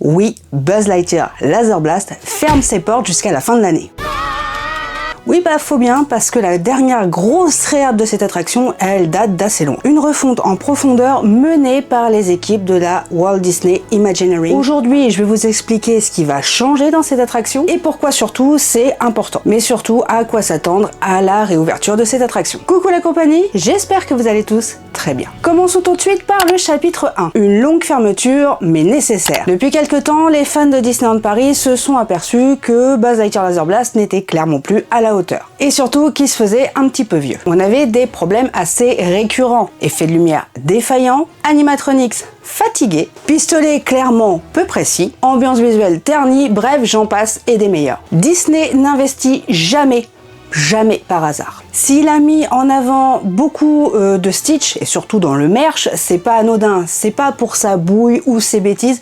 Oui, Buzz Lightyear Laser Blast ferme ses portes jusqu'à la fin de l'année. Oui, faut bien, parce que la dernière grosse réhab de cette attraction, elle date d'assez long. Une refonte en profondeur menée par les équipes de la Walt Disney Imagineering. Aujourd'hui, je vais vous expliquer ce qui va changer dans cette attraction et pourquoi surtout c'est important. Mais surtout, à quoi s'attendre à la réouverture de cette attraction. Coucou la compagnie, j'espère que vous allez tous très bien. Commençons tout de suite par le chapitre 1. Une longue fermeture, mais nécessaire. Depuis quelques temps, les fans de Disneyland Paris se sont aperçus que Buzz Lightyear Laser Blast n'était clairement plus à la hauteur. Et surtout qu'il se faisait un petit peu vieux. On avait des problèmes assez récurrents. Effets de lumière défaillants, animatronics fatigués, pistolets clairement peu précis, ambiance visuelle ternie, bref j'en passe et des meilleurs. Disney n'investit jamais par hasard. S'il a mis en avant beaucoup de Stitch, et surtout dans le merch, c'est pas anodin, c'est pas pour sa bouille ou ses bêtises,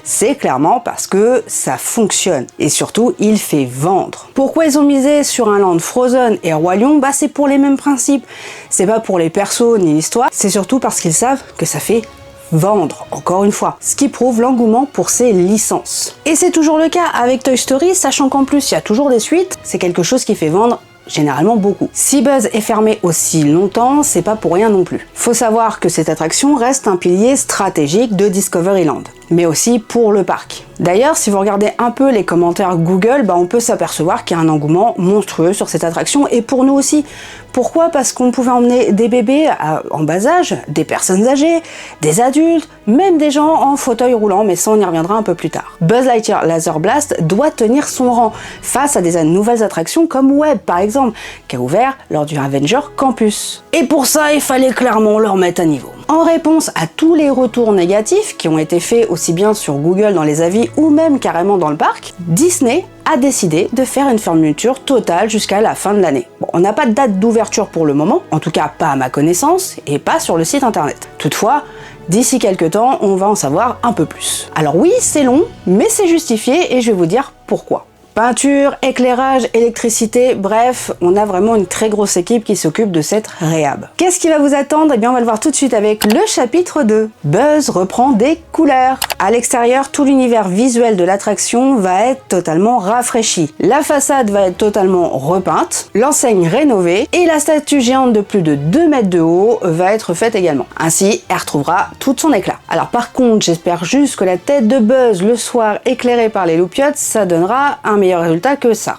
c'est clairement parce que ça fonctionne. Et surtout, il fait vendre. Pourquoi ils ont misé sur un land Frozen et Roi Lion? C'est pour les mêmes principes. C'est pas pour les persos ni l'histoire, c'est surtout parce qu'ils savent que ça fait vendre, encore une fois, ce qui prouve l'engouement pour ces licences. Et c'est toujours le cas avec Toy Story, sachant qu'en plus il y a toujours des suites, c'est quelque chose qui fait vendre généralement beaucoup. Si Buzz est fermé aussi longtemps, c'est pas pour rien non plus. Faut savoir que cette attraction reste un pilier stratégique de Discoveryland, mais aussi pour le parc. D'ailleurs, si vous regardez un peu les commentaires Google, on peut s'apercevoir qu'il y a un engouement monstrueux sur cette attraction, et pour nous aussi. Pourquoi? Parce qu'on pouvait emmener des bébés en bas âge, des personnes âgées, des adultes, même des gens en fauteuil roulant, mais ça on y reviendra un peu plus tard. Buzz Lightyear Laser Blast doit tenir son rang face à des nouvelles attractions comme Web par exemple, qui a ouvert lors du Avenger Campus. Et pour ça, il fallait clairement leur mettre à niveau. En réponse à tous les retours négatifs qui ont été faits aussi bien sur Google dans les avis ou même carrément dans le parc, Disney a décidé de faire une fermeture totale jusqu'à la fin de l'année. On n'a pas de date d'ouverture pour le moment, en tout cas pas à ma connaissance et pas sur le site internet. Toutefois, d'ici quelques temps, on va en savoir un peu plus. Alors oui, c'est long, mais c'est justifié et je vais vous dire pourquoi. Peinture, éclairage, électricité, bref, on a vraiment une très grosse équipe qui s'occupe de cette réhab. Qu'est-ce qui va vous attendre? On va le voir tout de suite avec le chapitre 2. Buzz reprend des couleurs. À l'extérieur, tout l'univers visuel de l'attraction va être totalement rafraîchi. La façade va être totalement repeinte, l'enseigne rénovée et la statue géante de plus de 2 mètres de haut va être faite également. Ainsi, elle retrouvera tout son éclat. Alors par contre, j'espère juste que la tête de Buzz le soir éclairée par les loupiottes, ça donnera un meilleur résultat que ça.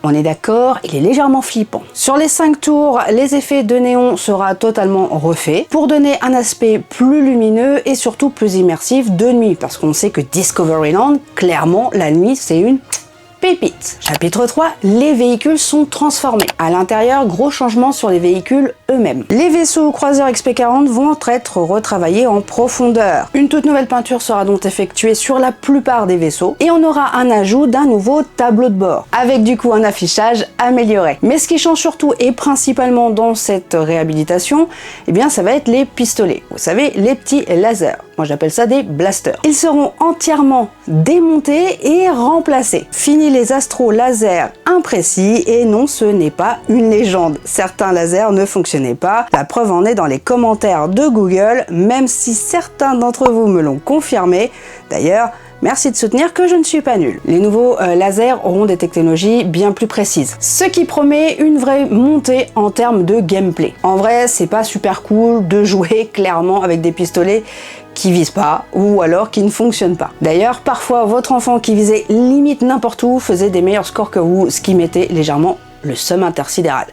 On est d'accord, il est légèrement flippant. Sur les 5 tours, les effets de néon sera totalement refait pour donner un aspect plus lumineux et surtout plus immersif de nuit, parce qu'on sait que Discoveryland, clairement, la nuit, c'est une pépite. Chapitre 3, les véhicules sont transformés. À l'intérieur, gros changement sur les véhicules eux-mêmes. Les vaisseaux croiseurs XP40 vont être retravaillés en profondeur. Une toute nouvelle peinture sera donc effectuée sur la plupart des vaisseaux et on aura un ajout d'un nouveau tableau de bord, avec du coup un affichage amélioré. Mais ce qui change surtout et principalement dans cette réhabilitation, ça va être les pistolets. Vous savez, les petits lasers. Moi j'appelle ça des blasters. Ils seront entièrement démontés et remplacés. Fini les astro lasers imprécis et non, ce n'est pas une légende. Certains lasers ne fonctionnaient pas. La preuve en est dans les commentaires de Google, même si certains d'entre vous me l'ont confirmé. D'ailleurs, merci de soutenir que je ne suis pas nulle. Les nouveaux lasers auront des technologies bien plus précises, ce qui promet une vraie montée en termes de gameplay. En vrai, c'est pas super cool de jouer clairement avec des pistolets qui visent pas ou alors qui ne fonctionnent pas. D'ailleurs, parfois votre enfant qui visait limite n'importe où faisait des meilleurs scores que vous, ce qui mettait légèrement le seum intersidéral.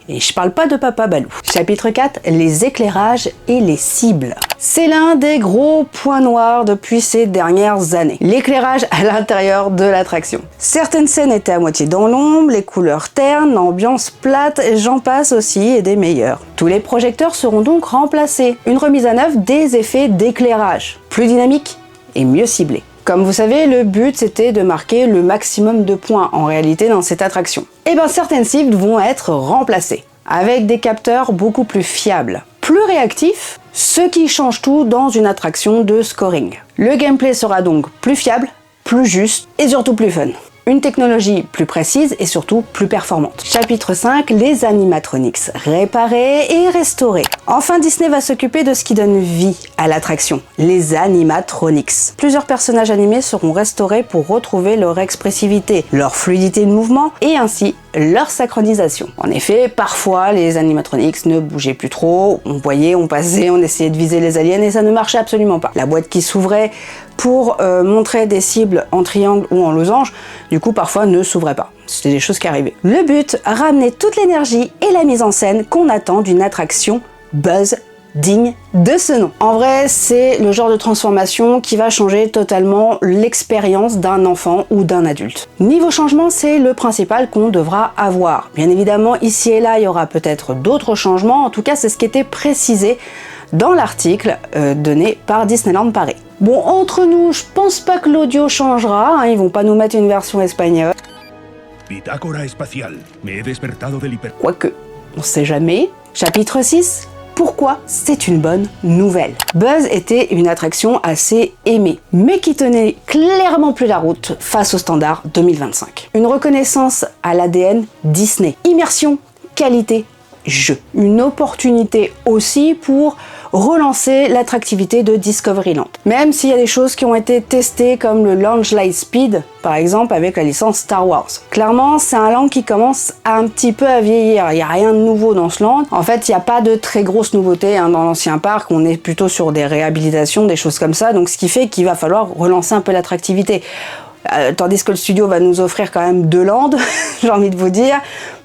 Et je parle pas de Papa Balou. Chapitre 4, les éclairages et les cibles. C'est l'un des gros points noirs depuis ces dernières années. L'éclairage à l'intérieur de l'attraction. Certaines scènes étaient à moitié dans l'ombre, les couleurs ternes, l'ambiance plate, j'en passe aussi et des meilleurs. Tous les projecteurs seront donc remplacés. Une remise à neuf des effets d'éclairage. Plus dynamique et mieux ciblé. Comme vous savez, le but c'était de marquer le maximum de points en réalité dans cette attraction. Et certaines cibles vont être remplacées avec des capteurs beaucoup plus fiables, plus réactifs, ce qui change tout dans une attraction de scoring. Le gameplay sera donc plus fiable, plus juste et surtout plus fun. Une technologie plus précise et surtout plus performante. Chapitre 5, les animatronics, réparés et restaurés. Enfin, Disney va s'occuper de ce qui donne vie à l'attraction, les animatronics. Plusieurs personnages animés seront restaurés pour retrouver leur expressivité, leur fluidité de mouvement et ainsi leur synchronisation. En effet, parfois les animatronics ne bougeaient plus trop, on voyait, on passait, on essayait de viser les aliens et ça ne marchait absolument pas. La boîte qui s'ouvrait pour montrer des cibles en triangle ou en losange, du coup parfois ne s'ouvrait pas. C'était des choses qui arrivaient. Le but, ramener toute l'énergie et la mise en scène qu'on attend d'une attraction Buzz digne de ce nom. En vrai, c'est le genre de transformation qui va changer totalement l'expérience d'un enfant ou d'un adulte. Niveau changement, c'est le principal qu'on devra avoir. Bien évidemment, ici et là, il y aura peut-être d'autres changements. En tout cas, c'est ce qui était précisé dans l'article donné par Disneyland Paris. Bon, entre nous, je pense pas que l'audio changera, hein, ils vont pas nous mettre une version espagnole. Bitácora espacial. Me he despertado del hiper... Quoique, on sait jamais. Chapitre 6. Pourquoi c'est une bonne nouvelle? Buzz était une attraction assez aimée, mais qui tenait clairement plus la route face aux standards 2025. Une reconnaissance à l'ADN Disney. Immersion, qualité, jeu. Une opportunité aussi pour relancer l'attractivité de Discoveryland. Même s'il y a des choses qui ont été testées comme le Launch Lightspeed, par exemple avec la licence Star Wars. Clairement, c'est un land qui commence un petit peu à vieillir. Il n'y a rien de nouveau dans ce land. En fait, il n'y a pas de très grosses nouveautés hein, dans l'ancien parc. On est plutôt sur des réhabilitations, des choses comme ça. Donc, ce qui fait qu'il va falloir relancer un peu l'attractivité. Tandis que le studio va nous offrir quand même 2 landes, j'ai envie de vous dire,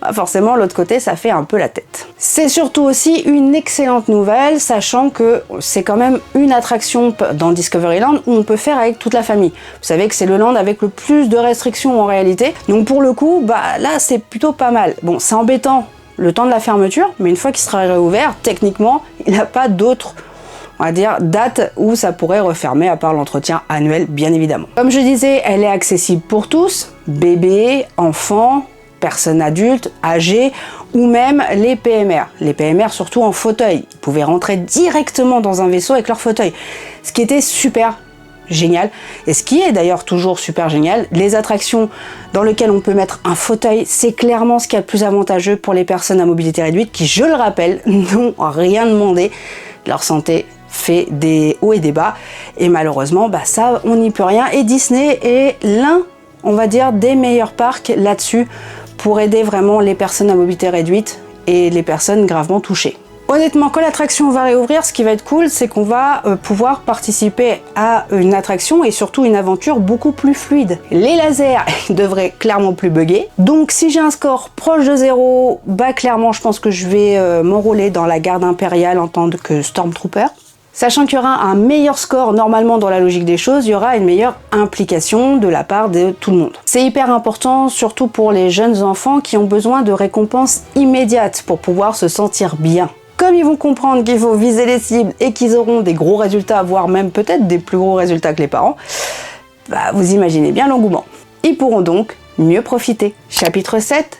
bah forcément l'autre côté ça fait un peu la tête. C'est surtout aussi une excellente nouvelle, sachant que c'est quand même une attraction dans Discoveryland où on peut faire avec toute la famille. Vous savez que c'est le land avec le plus de restrictions en réalité, donc pour le coup, bah là c'est plutôt pas mal. Bon, c'est embêtant le temps de la fermeture, mais une fois qu'il sera réouvert, techniquement, il n'a pas d'autre, on va dire, date où ça pourrait refermer à part l'entretien annuel, bien évidemment. Comme je disais, elle est accessible pour tous, bébés, enfants, personnes adultes, âgées, ou même les PMR. Les PMR surtout en fauteuil. Ils pouvaient rentrer directement dans un vaisseau avec leur fauteuil. Ce qui était super génial. Et ce qui est d'ailleurs toujours super génial, les attractions dans lesquelles on peut mettre un fauteuil, c'est clairement ce qui est le plus avantageux pour les personnes à mobilité réduite qui, je le rappelle, n'ont rien demandé. Leur santé fait des hauts et des bas et malheureusement bah ça on n'y peut rien et Disney est l'un, on va dire, des meilleurs parcs là-dessus pour aider vraiment les personnes à mobilité réduite et les personnes gravement touchées. Honnêtement, quand l'attraction va réouvrir, ce qui va être cool, c'est qu'on va pouvoir participer à une attraction et surtout une aventure beaucoup plus fluide. Les lasers devraient clairement plus bugger. Donc si j'ai un score proche de 0, bah clairement je pense que je vais m'enrôler dans la garde impériale en tant que Stormtrooper. Sachant qu'il y aura un meilleur score normalement dans la logique des choses, il y aura une meilleure implication de la part de tout le monde. C'est hyper important, surtout pour les jeunes enfants qui ont besoin de récompenses immédiates pour pouvoir se sentir bien. Comme ils vont comprendre qu'il faut viser les cibles et qu'ils auront des gros résultats, voire même peut-être des plus gros résultats que les parents, bah vous imaginez bien l'engouement. Ils pourront donc mieux profiter. Chapitre 7,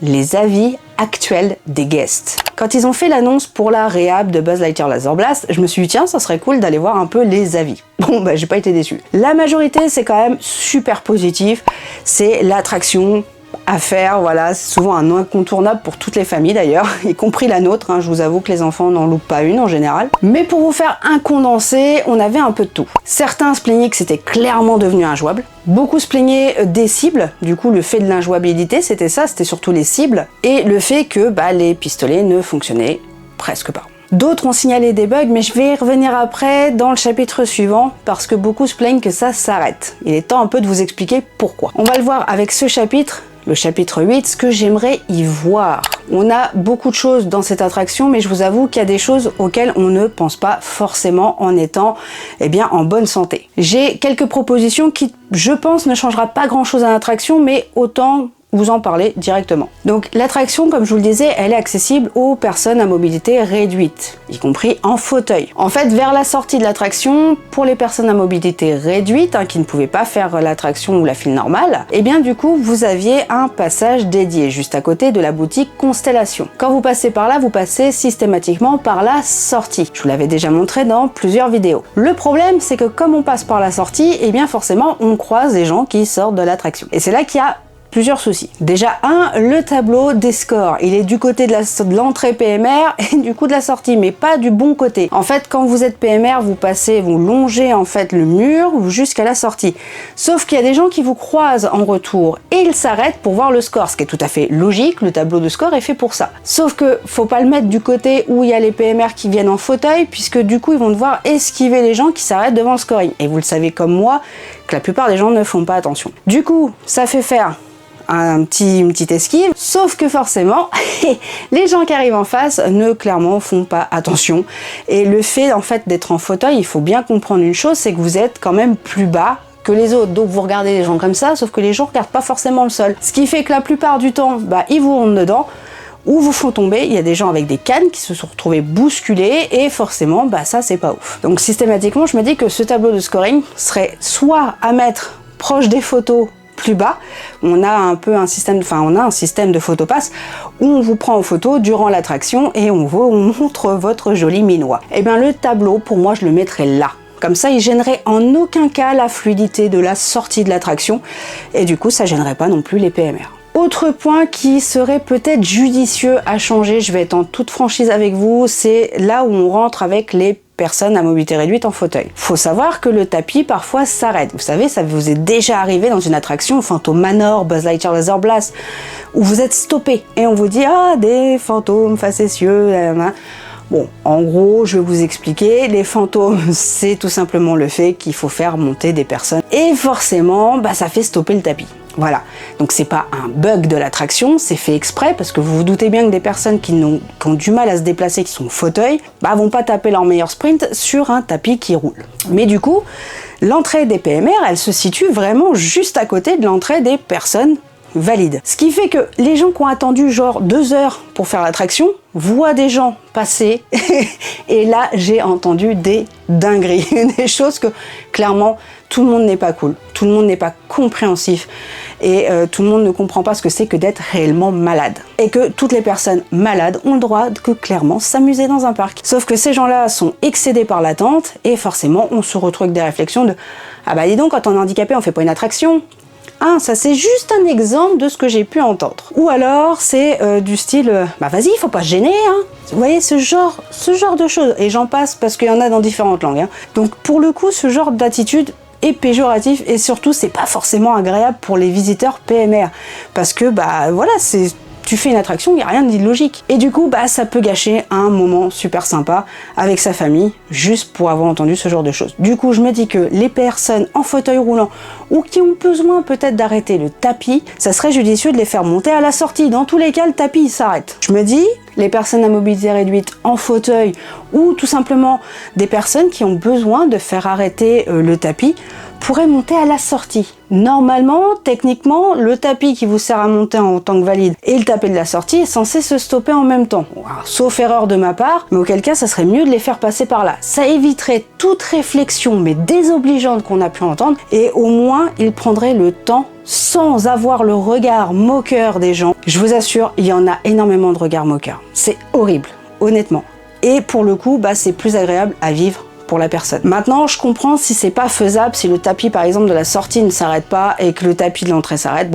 les avis actuels des guests. Quand ils ont fait l'annonce pour la réhab de Buzz Lightyear Laser Blast, je me suis dit tiens, ça serait cool d'aller voir un peu les avis. Bon bah j'ai pas été déçu. La majorité c'est quand même super positif, c'est l'attraction à faire, voilà, c'est souvent un incontournable pour toutes les familles d'ailleurs, y compris la nôtre, hein. Je vous avoue que les enfants n'en loupent pas une en général. Mais pour vous faire un condensé, on avait un peu de tout. Certains se plaignaient que c'était clairement devenu injouable. Beaucoup se plaignaient des cibles, du coup le fait de l'injouabilité c'était ça, c'était surtout les cibles, et le fait que bah, les pistolets ne fonctionnaient presque pas. D'autres ont signalé des bugs, mais je vais y revenir après dans le chapitre suivant, parce que beaucoup se plaignent que ça s'arrête. Il est temps un peu de vous expliquer pourquoi. On va le voir avec ce chapitre, le chapitre 8, ce que j'aimerais y voir. On a beaucoup de choses dans cette attraction, mais je vous avoue qu'il y a des choses auxquelles on ne pense pas forcément en étant en bonne santé. J'ai quelques propositions qui, je pense, ne changera pas grand-chose à l'attraction, mais autant vous en parler directement. Donc l'attraction, comme je vous le disais, elle est accessible aux personnes à mobilité réduite, y compris en fauteuil. En fait, vers la sortie de l'attraction, pour les personnes à mobilité réduite, qui ne pouvaient pas faire l'attraction ou la file normale, et bien du coup, vous aviez un passage dédié juste à côté de la boutique Constellation. Quand vous passez par là, vous passez systématiquement par la sortie. Je vous l'avais déjà montré dans plusieurs vidéos. Le problème, c'est que comme on passe par la sortie, et bien forcément, on croise des gens qui sortent de l'attraction. Et c'est là qu'il y a plusieurs soucis. Déjà, le tableau des scores. Il est du côté de l'entrée PMR et du coup de la sortie, mais pas du bon côté. En fait, quand vous êtes PMR, vous longez en fait le mur jusqu'à la sortie. Sauf qu'il y a des gens qui vous croisent en retour et ils s'arrêtent pour voir le score, ce qui est tout à fait logique. Le tableau de score est fait pour ça. Sauf que faut pas le mettre du côté où il y a les PMR qui viennent en fauteuil, puisque du coup, ils vont devoir esquiver les gens qui s'arrêtent devant le scoring. Et vous le savez comme moi, que la plupart des gens ne font pas attention. Du coup, ça fait faire une petite esquive, sauf que forcément les gens qui arrivent en face ne clairement font pas attention, et le fait en fait d'être en fauteuil, il faut bien comprendre une chose, c'est que vous êtes quand même plus bas que les autres, donc vous regardez les gens comme ça, sauf que les gens regardent pas forcément le sol, ce qui fait que la plupart du temps, ils vous rentrent dedans ou vous font tomber. Il y a des gens avec des cannes qui se sont retrouvés bousculés et forcément ça c'est pas ouf. Donc systématiquement je me dis que ce tableau de scoring serait soit à mettre proche des photos plus bas, on a un système de photopass où on vous prend en photo durant l'attraction et on montre votre joli minois. Et bien le tableau, pour moi, je le mettrais là. Comme ça, il gênerait en aucun cas la fluidité de la sortie de l'attraction et du coup, ça gênerait pas non plus les PMR. Autre point qui serait peut-être judicieux à changer, je vais être en toute franchise avec vous, c'est là où on rentre avec les personnes à mobilité réduite en fauteuil. Faut savoir que le tapis parfois s'arrête. Vous savez, ça vous est déjà arrivé dans une attraction, Phantom Manor, Buzz Lightyear Laser Blast, où vous êtes stoppé et on vous dit des fantômes facétieux. Bon, en gros, je vais vous expliquer. Les fantômes, c'est tout simplement le fait qu'il faut faire monter des personnes et forcément, ça fait stopper le tapis. Voilà, donc c'est pas un bug de l'attraction, c'est fait exprès parce que vous vous doutez bien que des personnes qui ont du mal à se déplacer, qui sont au fauteuil, vont pas taper leur meilleur sprint sur un tapis qui roule. Mais du coup, l'entrée des PMR, elle se situe vraiment juste à côté de l'entrée des personnes valides. Ce qui fait que les gens qui ont attendu genre 2 heures pour faire l'attraction voient des gens passer et là j'ai entendu des dingueries, des choses que clairement tout le monde n'est pas cool, tout le monde n'est pas compréhensif et tout le monde ne comprend pas ce que c'est que d'être réellement malade. Et que toutes les personnes malades ont le droit de clairement s'amuser dans un parc. Sauf que ces gens-là sont excédés par l'attente et forcément on se retrouve avec des réflexions de dis donc quand on est handicapé on fait pas une attraction. Ça c'est juste un exemple de ce que j'ai pu entendre. Ou alors c'est du style vas-y, il faut pas se gêner, Vous voyez, ce genre de choses. Et j'en passe parce qu'il y en a dans différentes langues. Donc pour le coup, ce genre d'attitude est péjoratif et surtout c'est pas forcément agréable pour les visiteurs PMR. Parce que tu fais une attraction, il n'y a rien d'illogique. Et du coup, ça peut gâcher un moment super sympa avec sa famille, juste pour avoir entendu ce genre de choses. Du coup, je me dis que les personnes en fauteuil roulant ou qui ont besoin peut-être d'arrêter le tapis, ça serait judicieux de les faire monter à la sortie. Dans tous les cas, le tapis, il s'arrête. Je me dis, les personnes à mobilité réduite en fauteuil ou tout simplement des personnes qui ont besoin de faire arrêter le tapis pourraient monter à la sortie. Normalement, techniquement, le tapis qui vous sert à monter en tant que valide et le tapis de la sortie est censé se stopper en même temps. Sauf erreur de ma part, mais auquel cas ça serait mieux de les faire passer par là. Ça éviterait toute réflexion mais désobligeante qu'on a pu entendre et au moins ils prendraient le temps sans avoir le regard moqueur des gens. Je vous assure, il y en a énormément de regards moqueurs. C'est horrible, honnêtement. Et pour le coup, c'est plus agréable à vivre pour la personne. Maintenant, je comprends si c'est pas faisable, si le tapis par exemple de la sortie ne s'arrête pas et que le tapis de l'entrée s'arrête,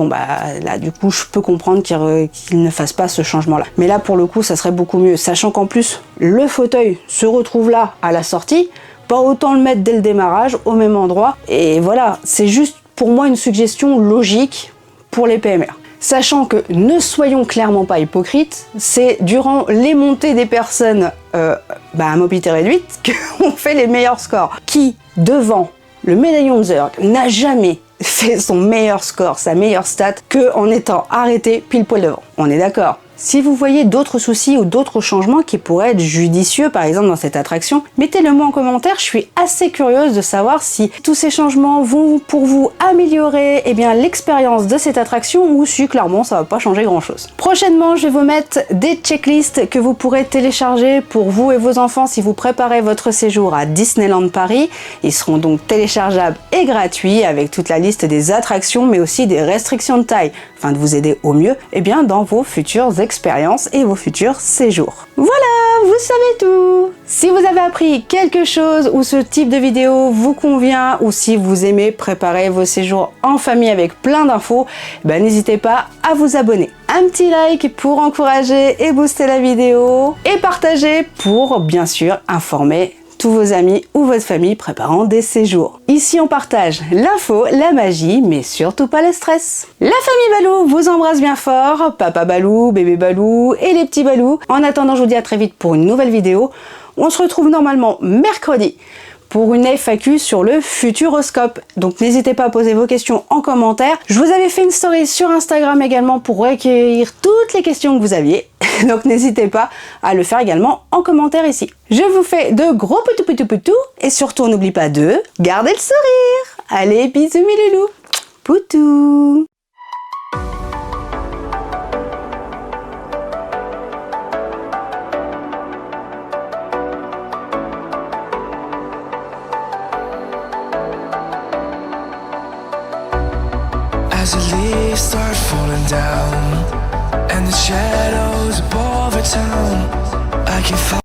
là du coup je peux comprendre qu'il ne fasse pas ce changement là. Mais là pour le coup ça serait beaucoup mieux, sachant qu'en plus le fauteuil se retrouve là à la sortie, pas autant le mettre dès le démarrage au même endroit et voilà, c'est juste pour moi une suggestion logique pour les PMR. Sachant que, ne soyons clairement pas hypocrites, c'est durant les montées des personnes à mobilité réduite qu'on fait les meilleurs scores. Qui, devant le médaillon de Zurg, n'a jamais fait son meilleur score, sa meilleure stat, qu'en étant arrêté pile poil devant. On est d'accord. Si vous voyez d'autres soucis ou d'autres changements qui pourraient être judicieux par exemple dans cette attraction, mettez-le moi en commentaire, je suis assez curieuse de savoir si tous ces changements vont pour vous améliorer l'expérience de cette attraction ou si clairement ça va pas changer grand chose. Prochainement, je vais vous mettre des checklists que vous pourrez télécharger pour vous et vos enfants si vous préparez votre séjour à Disneyland Paris. Ils seront donc téléchargeables et gratuits avec toute la liste des attractions mais aussi des restrictions de taille afin de vous aider au mieux dans vos futures expériences et vos futurs séjours. Voilà, vous savez tout! Si vous avez appris quelque chose ou ce type de vidéo vous convient ou si vous aimez préparer vos séjours en famille avec plein d'infos, n'hésitez pas à vous abonner. Un petit like pour encourager et booster la vidéo et partager pour bien sûr informer tous vos amis ou votre famille préparant des séjours. Ici on partage l'info, la magie, mais surtout pas le stress. La famille Balou vous embrasse bien fort, papa Balou, bébé Balou et les petits Balous. En attendant, je vous dis à très vite pour une nouvelle vidéo. On se retrouve normalement mercredi pour une FAQ sur le Futuroscope. Donc n'hésitez pas à poser vos questions en commentaire. Je vous avais fait une story sur Instagram également pour recueillir toutes les questions que vous aviez. Donc n'hésitez pas à le faire également en commentaire ici. Je vous fais de gros poutou et surtout n'oublie pas de garder le sourire. Allez, bisous mes loulous. Poutou. As the leaves start falling down and the shadows above a town, I can